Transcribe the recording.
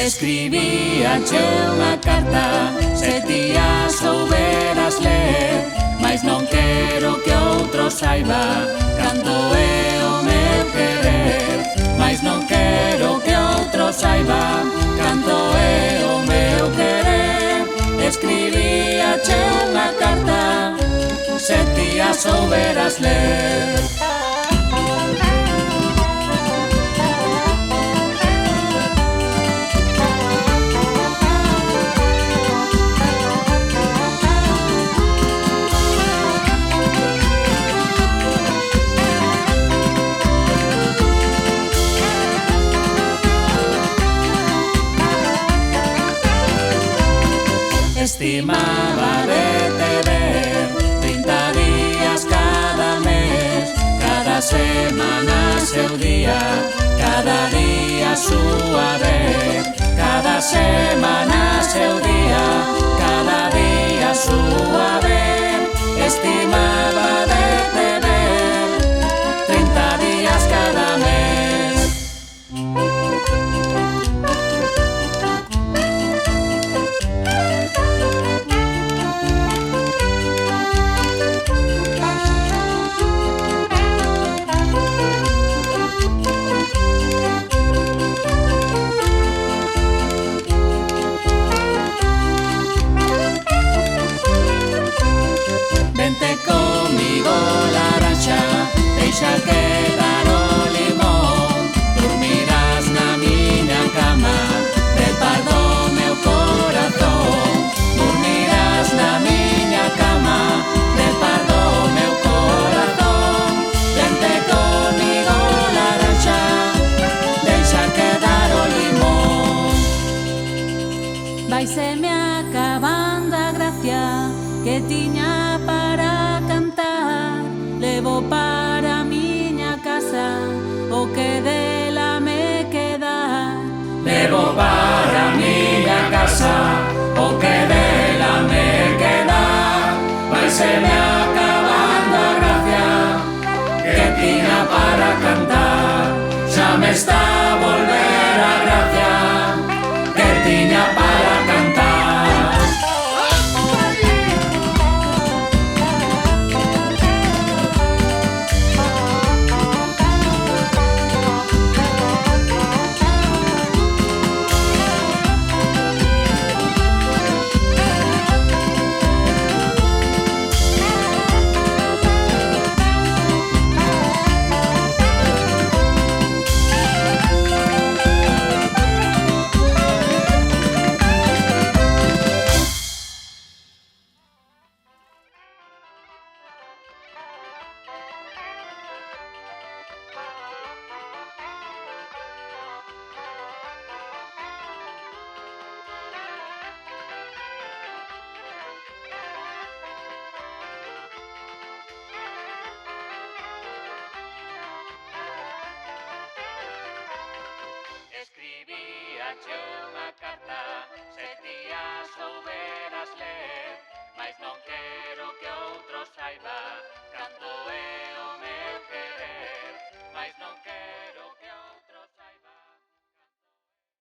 Escribíache unha carta, se ti a souberas ler, mais non quero que outro saiba canto é o meu querer, mais non quero que outro saiba canto é o meu querer. Escribíache unha carta, se ti a souberas ler. Estimaba de te ver 30 días cada mes, cada semana seu día, cada día súa vez, cada semana seu día, cada día súa vez. Estimaba de te ver 30 días cada mes. Vente comigo laranxa, deixa quedar o limón, dormirás na miña cama, de pardo meu corazón, dormirás na miña cama, de pardo meu corazón. Vente comigo laranxa, deixa quedar o limón. Vaiseme acabando a gracia que tiña para cantar, levo para